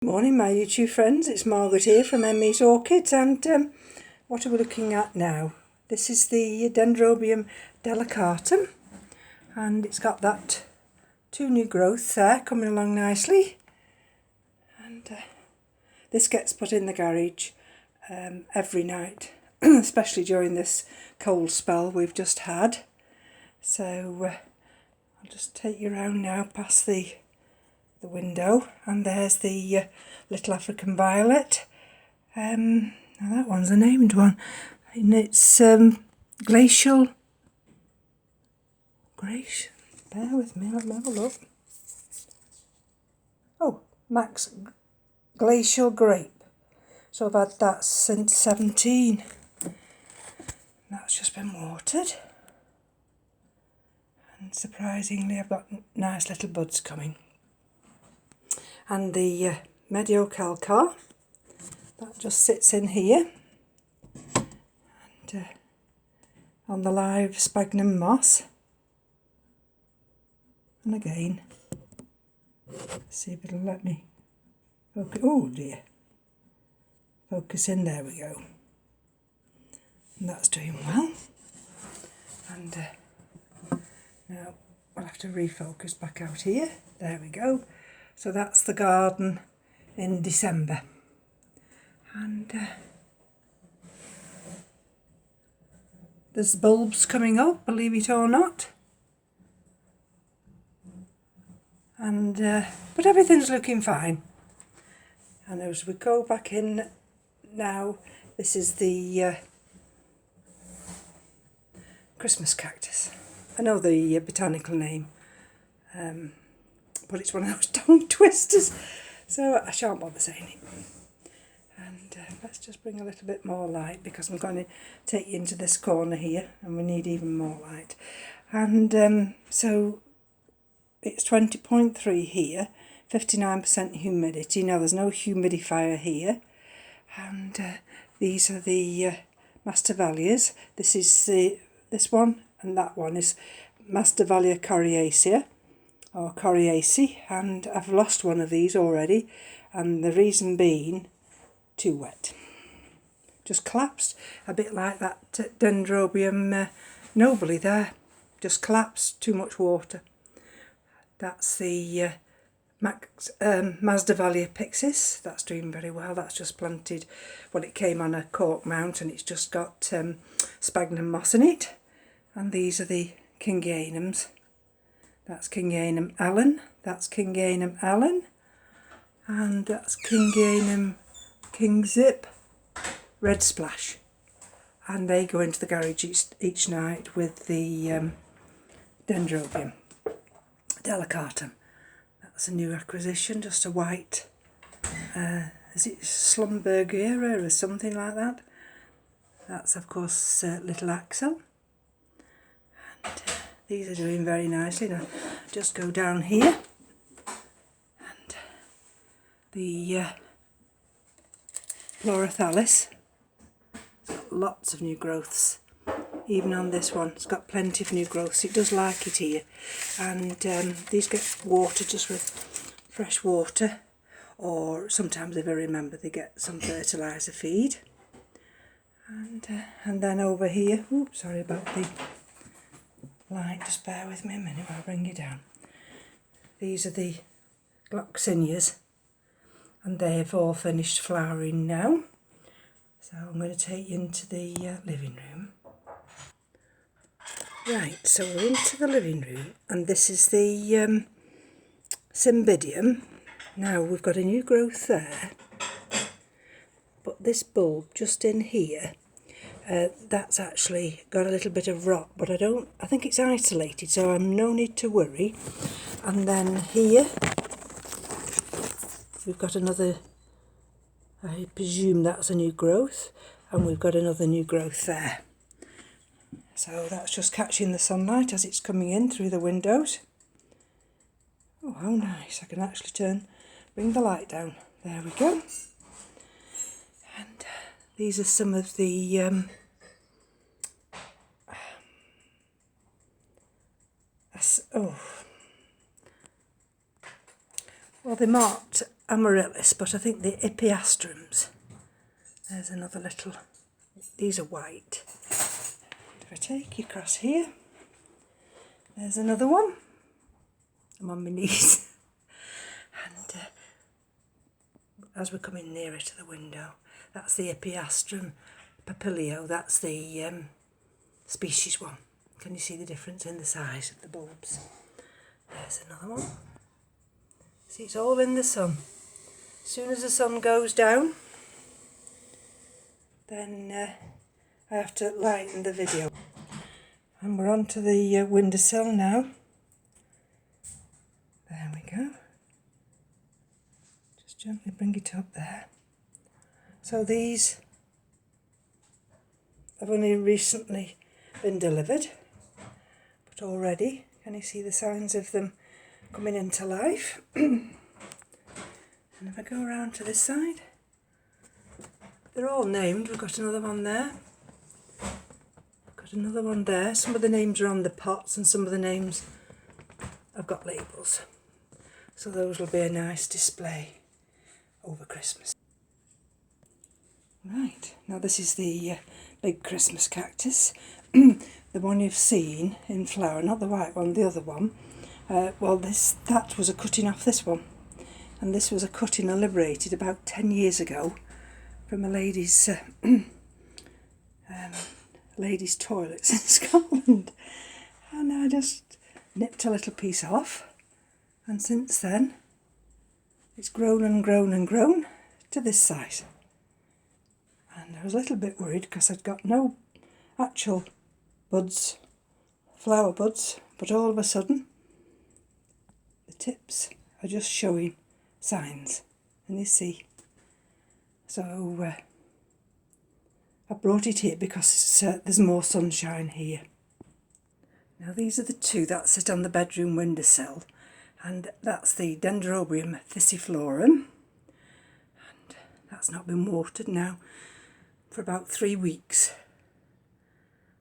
Morning my YouTube friends, it's Margaret here from M.E.s Orchids, and what are we looking at now? This is the Dendrobium delicatum, and it's got that two new growths there coming along nicely, and this gets put in the garage every night, especially during this cold spell we've just had. So I'll just take you around now past the window, and there's the little African violet. Now that one's a named one, and it's glacial. Bear with me, let me have a look. Oh, Max Glacial Grape. So I've had that since 17. That's just been watered, and surprisingly I've got nice little buds coming. And the Mediocalcar, that just sits in here, and on the live sphagnum moss. And again, see if it'll let me focus. Oh dear, focus in, there we go. And that's doing well. And now I'll have to refocus back out here. There we go. So that's the garden in December, and there's bulbs coming up, believe it or not, and but everything's looking fine. And as we go back in now, this is the Christmas cactus. I know the botanical name, but it's one of those tongue twisters, so I shan't bother saying it. And let's just bring a little bit more light, because I'm going to take you into this corner here, and we need even more light. And so it's 20.3 here, 59% humidity. Now there's no humidifier here, and these are the Masdevallias. This is this one, and that one is Masdevallia coriacea, or coriaceae, and I've lost one of these already, and the reason being too wet. Just collapsed, a bit like that Dendrobium nobile there, just collapsed, too much water. That's the Masdevallia pyxis, that's doing very well. That's just planted, well, it came on a cork mount, and it's just got sphagnum moss in it. And these are the Kingianums. That's Kingianum Allen, that's Kingianum Allen, and that's Kingianum King Zip Red Splash. And they go into the garage each night with the Dendrobium delicatum. That's a new acquisition, just a white, is it Schlumbergiera or something like that? That's of course little Axel. And these are doing very nicely. Now just go down here, and the Florathalis, it's got lots of new growths. Even on this one, it's got plenty of new growths. It does like it here. And these get water just with fresh water, or sometimes, if I remember, they get some fertiliser feed. And then over here, oops, sorry about the light, just bear with me a minute while I bring you down. These are the Gloxinias, and they've all finished flowering now. So I'm going to take you into the living room. Right, so we're into the living room, and this is the Cymbidium. Now we've got a new growth there, but this bulb just in here, that's actually got a little bit of rot, but I think it's isolated, so I'm no need to worry. And then here we've got another, I presume that's a new growth, and we've got another new growth there. So that's just catching the sunlight as it's coming in through the windows. Oh, how nice. I can actually bring the light down. There we go. And these are some of the well, they're marked Amaryllis, but I think the Epiastrums. There's another little, these are white. If I take you across here, there's another one. I'm on my knees. And as we're coming nearer to the window, that's the Epiastrum papilio, that's the species one. Can you see the difference in the size of the bulbs? There's another one. See, it's all in the sun. As soon as the sun goes down, then I have to lighten the video. And we're on to the windowsill now. There we go. Just gently bring it up there. So these have only recently been delivered, but already can you see the signs of them coming into life? And if I go around to this side, they're all named. We've got another one there. Got another one there. Some of the names are on the pots and some of the names I've got labels. So those will be a nice display over Christmas. Right, now this is the big Christmas cactus. The one you've seen in flower, not the white one, the other one. Well, that was a cutting off this one. And this was a cutting I liberated about 10 years ago from a lady's ladies' toilets in Scotland. And I just nipped a little piece off. And since then, it's grown and grown and grown to this size. And I was a little bit worried because I'd got no actual buds, flower buds, but all of a sudden, the tips are just showing signs. And you see, so I brought it here because there's more sunshine here. Now these are the two that sit on the bedroom windowsill, and that's the Dendrobium thysiflorum, and that's not been watered now for about 3 weeks,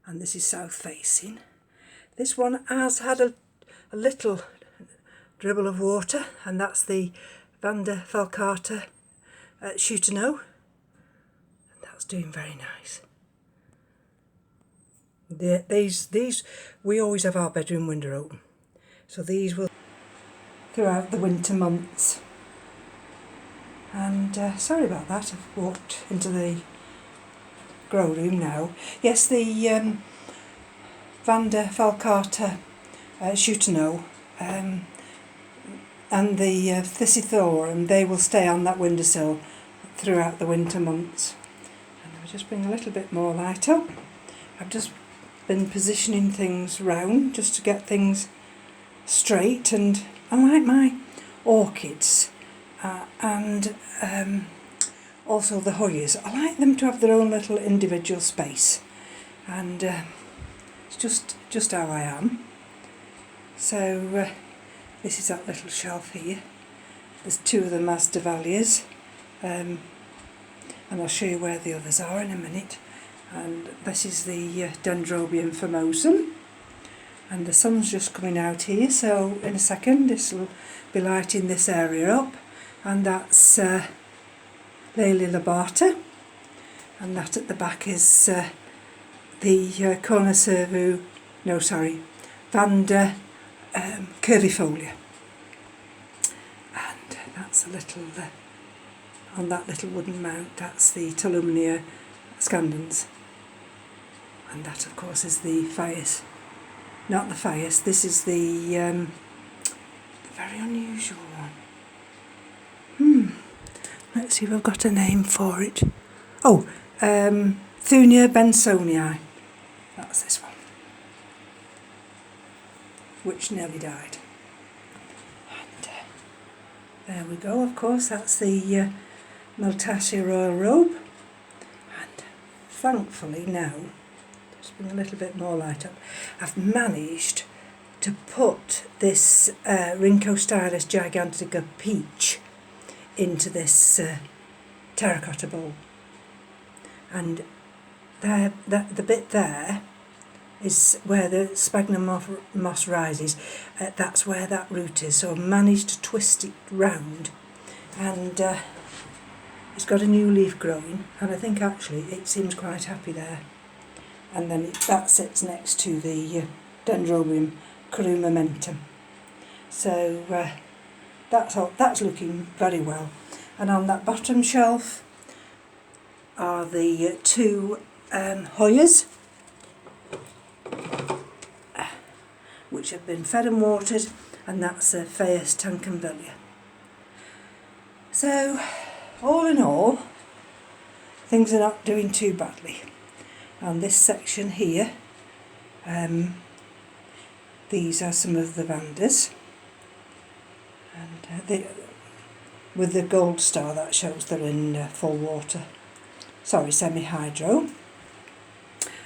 and this is south facing. This one has had a little dribble of water, and that's the Vanda falcata Schutano, and that's doing very nice. These we always have our bedroom window open, so these will throughout the winter months. And sorry about that, I've walked into the grow room now. Yes, the Vanda falcata Schutano and the Thysithlorum, they will stay on that windowsill throughout the winter months. And I'll just bring a little bit more light up. I've just been positioning things round just to get things straight, and I like my orchids and also the Hoyas. I like them to have their own little individual space, and it's just how I am. So this is that little shelf here. There's 2 of them as Dahlias, and I'll show you where the others are in a minute. And this is the Dendrobium famosum, and the sun's just coming out here, so in a second this will be lighting this area up. And that's Lely lobata, and that at the back is the Vanda curvifolia, and that's a little on that little wooden mount, that's the Tolumnia scandens, and that of course is the Phaeus, not the Phaeus, this is the very unusual one. Let's see if I've got a name for it. Oh, Thunia bensonii. That's this one, which nearly died. And there we go, of course, that's the Maltasia royal robe. And thankfully now, just bring a little bit more light up, I've managed to put this Rhincostylus gigantica peach into this terracotta bowl, and the bit there is where the sphagnum moss rises. That's where that root is, so I've managed to twist it round and it's got a new leaf growing, and I think actually it seems quite happy there. And then that sits next to the Dendrobium corymamentum. So that's looking very well. And on that bottom shelf are the two Hoyas, which have been fed and watered, and that's a M.E.s tankenvillia. So, all in all, things are not doing too badly. On this section here, these are some of the Vandas, and with the gold star that shows they're in full water. Sorry, semi-hydro.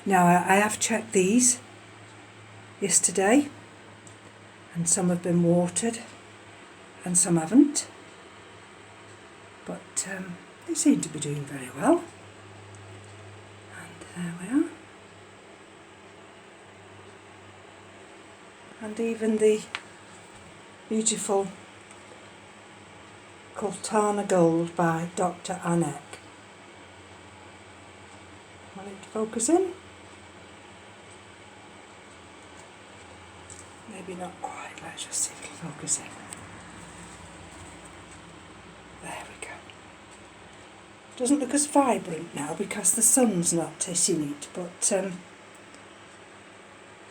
Now I have checked these yesterday, and some have been watered and some haven't, but they seem to be doing very well. And there we are. And even the beautiful Coltana Gold by Dr. Anek. Want it to focus in? Maybe not quite. Let's just see if it'll focus in. There we go. Doesn't look as vibrant now because the sun's not hitting it, but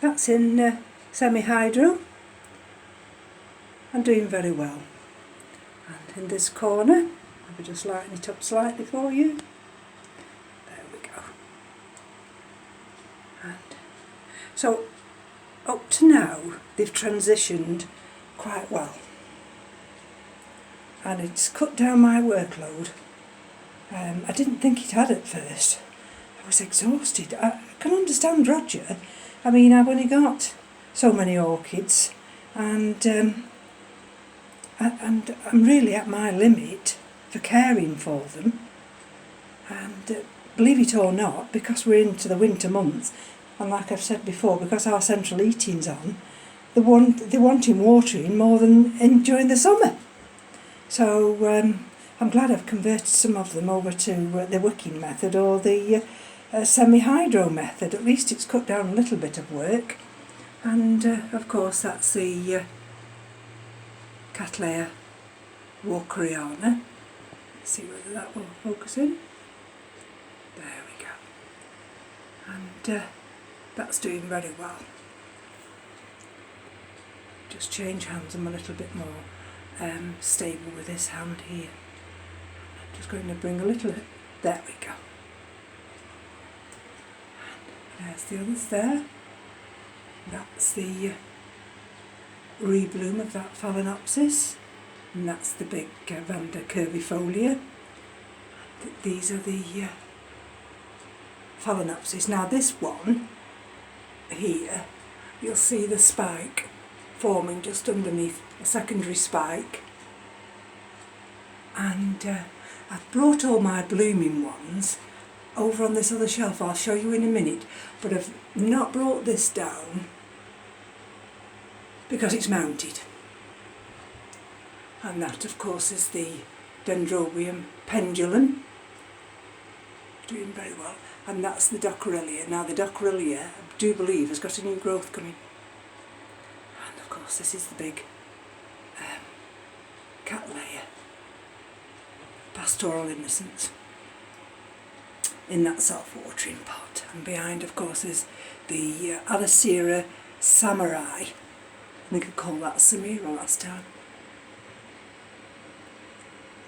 that's in semi-hydro and doing very well. And in this corner, I'll just lighten it up slightly for you. There we go. And so up to now, they've transitioned quite well, and it's cut down my workload. I didn't think it had at first. I was exhausted. I can understand Roger. I mean, I've only got so many orchids, and I'm really at my limit for caring for them. And believe it or not, because we're into the winter months, and like I've said before, because our central heating's on, they're wanting watering more than during the summer. So I'm glad I've converted some of them over to the wicking method or the semi-hydro method. At least it's cut down a little bit of work. And of course that's the Cattleya walkeriana. Let's see whether that will focus in. There we go. And that's doing very well. Just change hands. I'm a little bit more stable with this hand here. Just going to bring a little, there we go. And there's the others there. That's the rebloom of that Phalaenopsis, and that's the big Vanda curvifolia. These are the Phalaenopsis. Now this one here, you'll see the spike forming just underneath a secondary spike, and I've brought all my blooming ones over on this other shelf. I'll show you in a minute, but I've not brought this down because it's mounted. And that of course is the Dendrobium pendulum, doing very well, and that's the Dockerelia. Now the Dockerelia, I do believe, has got a new growth coming. And of course this is the big Cattleya Pastoral Innocence in that self-watering pot. And behind of course is the Alicera Samurai. I think I called that Samira last time.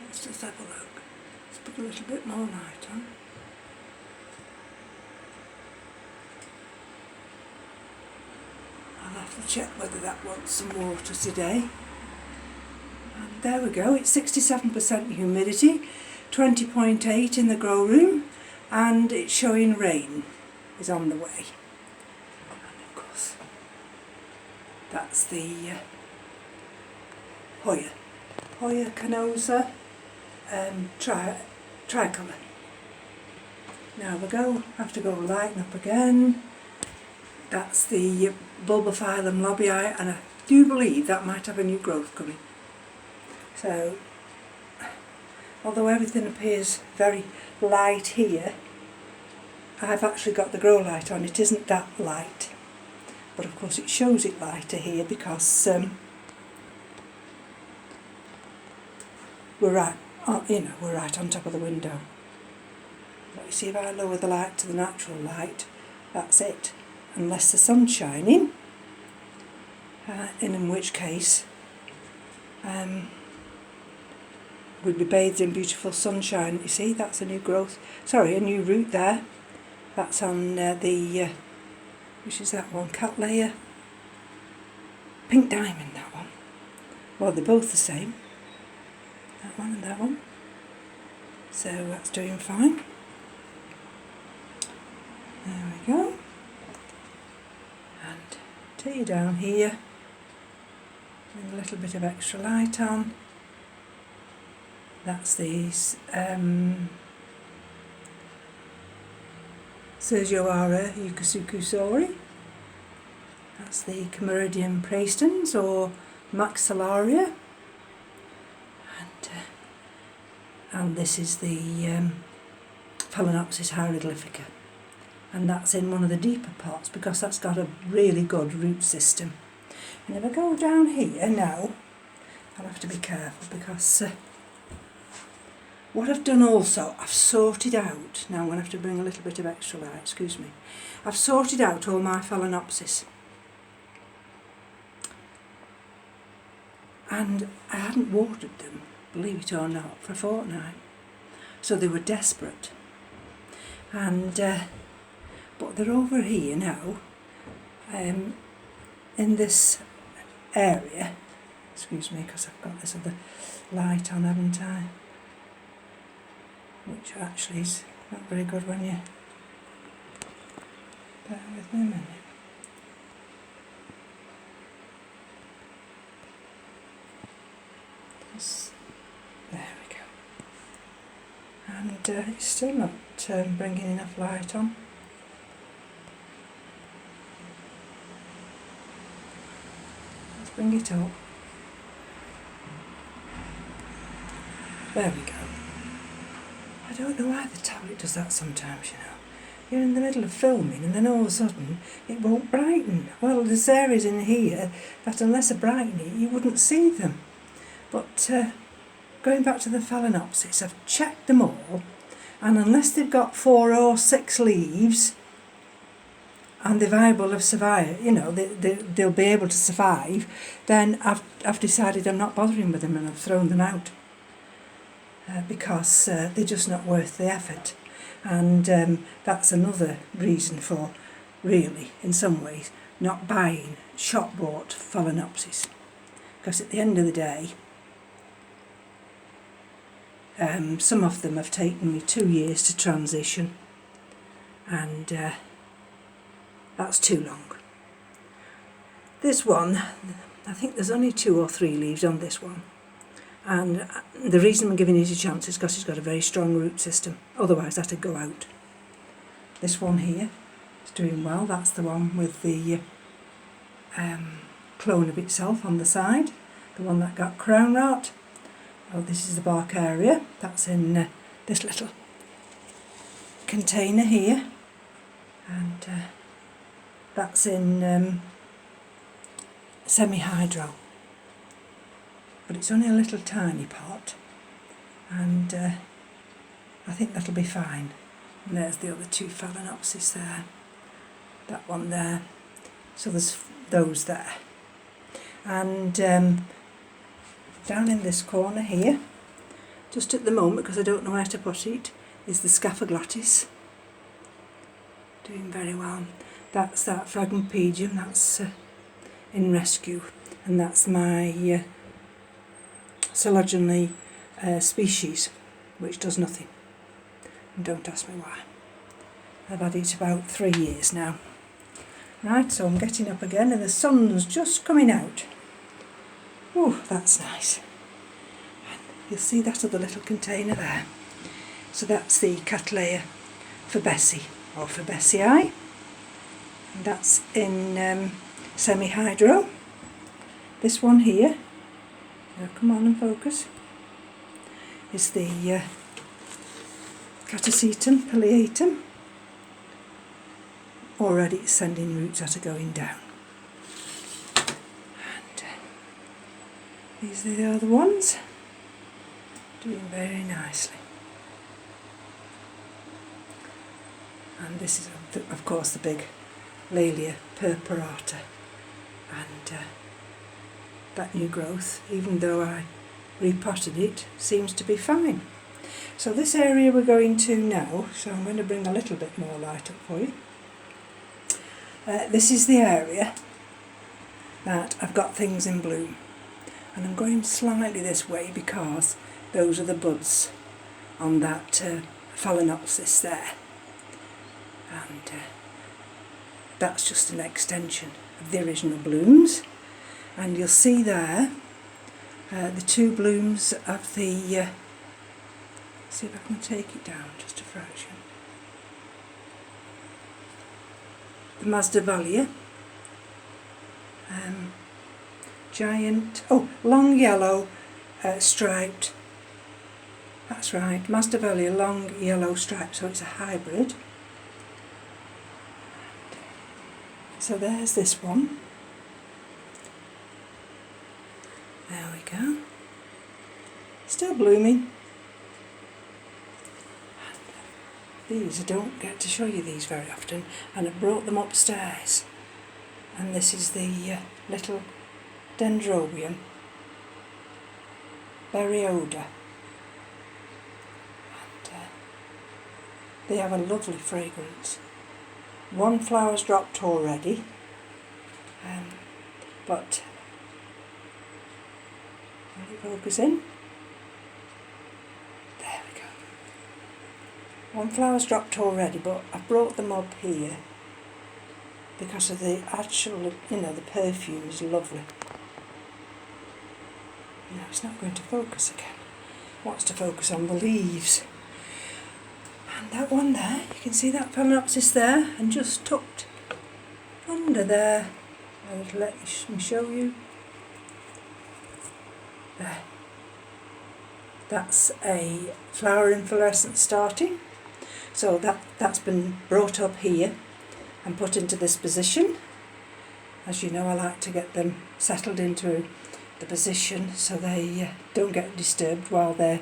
Let's just have a look. Let's put a little bit more light on. I'll have to check whether that wants some water today. And there we go, it's 67% humidity, 20.8 in the grow room, and it's showing rain is on the way. And of course, that's the Hoya canosa tricolour. Now we have to go lighten up again. That's the Bulbophyllum lobii, and I do believe that might have a new growth coming. So although everything appears very light here, I've actually got the grow light on. It isn't that light, but of course it shows it lighter here because we're right on top of the window. But you see, if I lower the light to the natural light, that's it, unless the sun's shining, in which case we'd be bathed in beautiful sunshine. You see, that's a new growth, a new root there. That's on which is that one, Cattleya Pink Diamond, that one. Well, they're both the same, that one and that one. So that's doing fine. There we go. And tea down here with a little bit of extra light on. That's these Sergioara Yucasukusori. That's the Cameridium praestans or Maxillaria. And this is the Phalaenopsis hieroglyphica. And that's in one of the deeper pots because that's got a really good root system. And if I go down here now, I'll have to be careful because what I've done also, I've sorted out, now I'm going to have to bring a little bit of extra light, excuse me. I've sorted out all my Phalaenopsis. And I hadn't watered them, believe it or not, for a fortnight. So they were desperate. And but they're over here now, in this area. Excuse me, because I've got this other light on, haven't I? Which actually is not very good when you bear with me a minute. There we go. And it's still not bringing enough light on. Let's bring it up. There we go. I don't know why the tablet does that sometimes, you know. You're in the middle of filming and then all of a sudden it won't brighten. Well, there's areas in here that unless I brighten it, you wouldn't see them. But going back to the Phalaenopsis, I've checked them all, and unless they've got 4 or 6 leaves and they're viable of survive, you know, they'll be able to survive, then I've decided I'm not bothering with them and I've thrown them out. Because they're just not worth the effort, and that's another reason for, really, in some ways, not buying shop-bought Phalaenopsis, because at the end of the day, some of them have taken me 2 years to transition, and that's too long. This one, I think there's only 2 or 3 leaves on this one. And the reason I'm giving it a chance is because it's got a very strong root system, otherwise that'd go out. This one here is doing well, that's the one with the clone of itself on the side, the one that got crown rot. Oh, this is the bark area, that's in this little container here, and that's in semi-hydro. But it's only a little tiny pot, and I think that'll be fine. And there's the other 2 Phalaenopsis there, that one there, so there's those there. And down in this corner here, just at the moment because I don't know where to put it, is the Scaphoglottis, doing very well. That's that Phragmipedium, that's in rescue, and that's my Coleogyny species, which does nothing. And don't ask me why. I've had it about 3 years now. Right, so I'm getting up again and the sun's just coming out. Oh, that's nice. And you'll see that other little container there. So that's the Cattleya Phalaenopsis, or Phalaenopsis, and that's in semi-hydro. This one here, now come on and focus, is the Catasetum pileatum. Already it's sending roots that are going down. And these are the other ones, doing very nicely. And this is of course the big Laelia purpurata, and that new growth, even though I repotted it, seems to be fine. So this area we're going to now, so I'm going to bring a little bit more light up for you. This is the area that I've got things in bloom, and I'm going slightly this way because those are the buds on that Phalaenopsis there, and that's just an extension of the original blooms. And you'll see there the two blooms of the, see if I can take it down just a fraction, the Masdevallia, giant, oh, long yellow striped, that's right, Masdevallia long yellow striped, so it's a hybrid. So there's this one. There we go. Still blooming. These, I don't get to show you these very often, and I brought them upstairs. And this is the little Dendrobium Berryoda. And they have a lovely fragrance. One flower's dropped already, but will it focus in? There we go. One flower's dropped already, but I've brought them up here because of the actual, you know, the perfume is lovely. No, it's not going to focus again. It wants to focus on the leaves. And that one there, you can see that Phalaenopsis there, and just tucked under there. I'll let me show you. There. That's a flower inflorescence starting. So that's been brought up here and put into this position. As you know, I like to get them settled into the position so they don't get disturbed while they're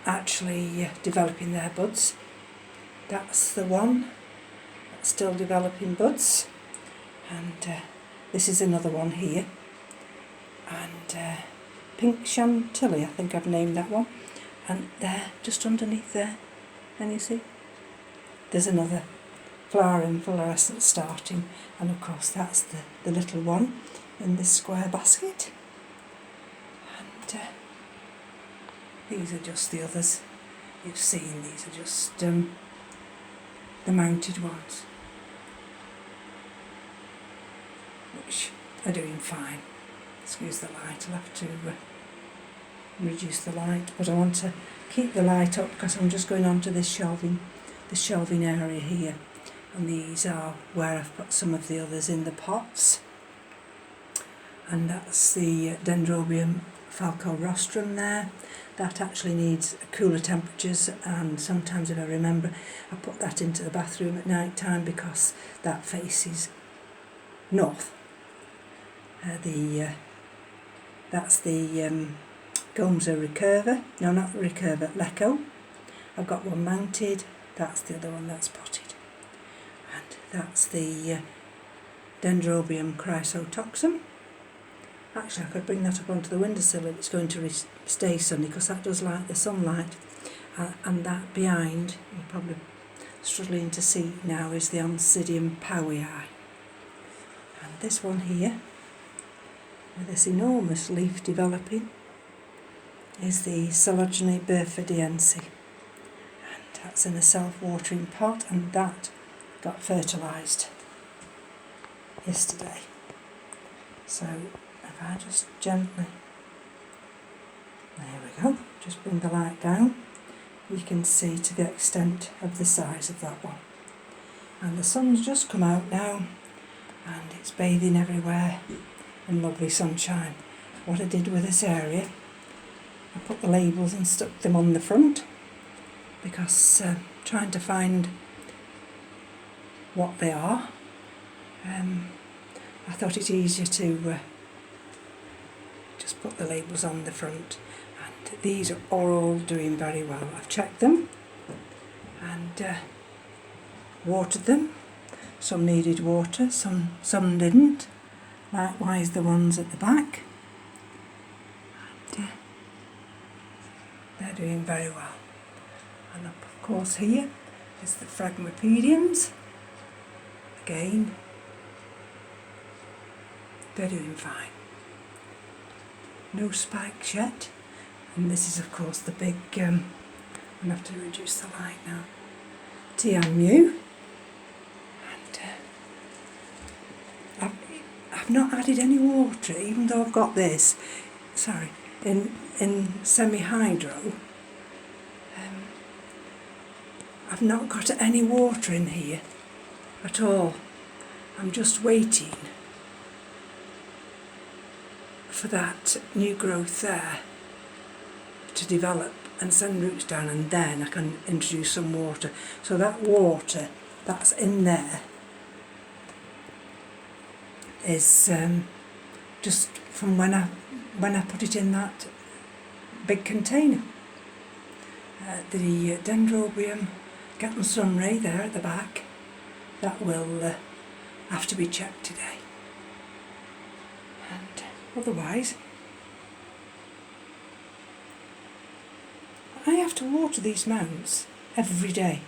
actually developing their buds. That's the one that's still developing buds, and this is another one here, and Pink Chantilly, I think I've named that one, and there, just underneath there, can you see? There's another flower inflorescence starting, and of course that's the little one in this square basket. And these are just the others you've seen. These are just the mounted ones, which are doing fine. Excuse the light, I'll have to reduce the light, but I want to keep the light up because I'm just going on to this shelving area here, and these are where I've put some of the others in the pots. And that's the Dendrobium falco-rostrum there. That actually needs cooler temperatures, and sometimes, if I remember, I put that into the bathroom at night time because that faces north. That's the Gomza recurva, no, not recurva, Lecco. I've got one mounted, that's the other one that's potted. And that's the Dendrobium chrysotoxum. Actually, I could bring that up onto the windowsill if it's going to stay sunny, because that does like the sunlight. And that behind, you're probably struggling to see now, is the Oncidium powii. And this one here, with this enormous leaf developing, is the Coelogene burfordiense. And that's in a self-watering pot, and that got fertilised yesterday. So if I just gently, there we go, just bring the light down, you can see to the extent of the size of that one. And the sun's just come out now, and it's bathing everywhere in lovely sunshine. What I did with this area I put the labels and stuck them on the front because trying to find what they are, I thought it easier to just put the labels on the front. And these are all doing very well. I've checked them and watered them. Some needed water, some didn't. Likewise the ones at the back. And they're doing very well. And up of course here is the Phalaenopsis. Again, they're doing fine. No spikes yet. And this is of course the big, I'm going to have to reduce the light now, TMU. And I've not added any water, even though I've got this, in semi-hydro. I've not got any water in here at all. I'm just waiting for that new growth there to develop and send roots down, and then I can introduce some water. So that water that's in there is just from when I put it in that big container. The dendrobium Gatton sunray there at the back, that will have to be checked today. And otherwise, I have to water these mounts every day.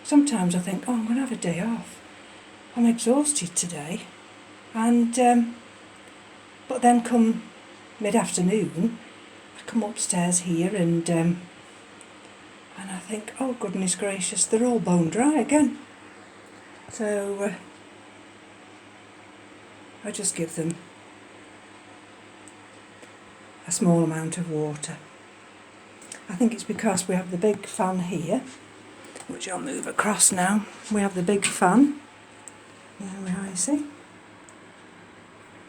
Sometimes I think, oh, I'm going to have a day off. I'm exhausted today. And but then come mid-afternoon, I come upstairs here and I think, oh goodness gracious, they're all bone dry again. So I just give them a small amount of water. I think it's because we have the big fan here, which I'll move across now. We have the big fan. There we are, you see.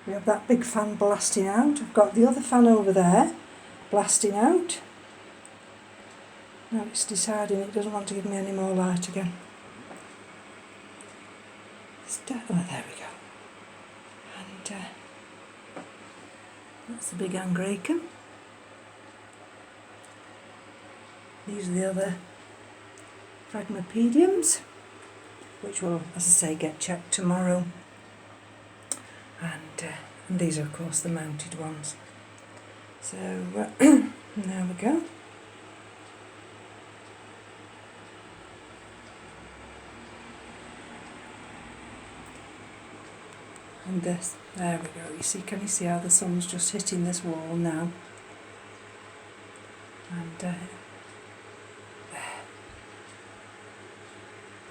We have that big fan blasting out. I've got the other fan over there blasting out. Now it's deciding it doesn't want to give me any more light again. Oh, there we go. And that's the big angraecum. These are the other Phalaenopsis, which will, as I say, get checked tomorrow. And these are of course the mounted ones. So there we go. And this, there we go. You see, can you see how the sun's just hitting this wall now? And there.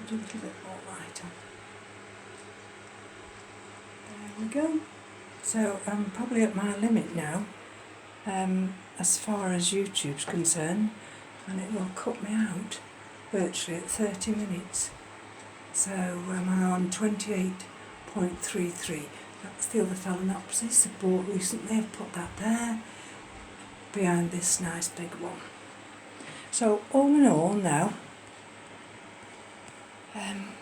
Put a little bit more light on. There we go. So I'm probably at my limit now, as far as YouTube's concerned, and it will cut me out virtually at 30 minutes. So I'm on 28.33. That's the other Phalaenopsis. I bought recently. I've put that there behind this nice big one. So all in all now,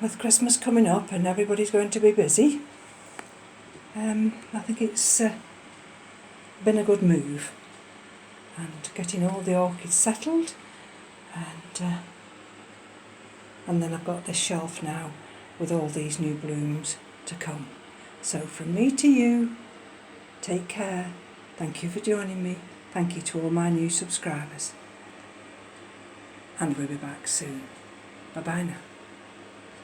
with Christmas coming up and everybody's going to be busy, I think it's been a good move, and getting all the orchids settled, and then I've got this shelf now with all these new blooms to come. So from me to you, take care. Thank you for joining me. Thank you to all my new subscribers, and we'll be back soon. Bye bye now.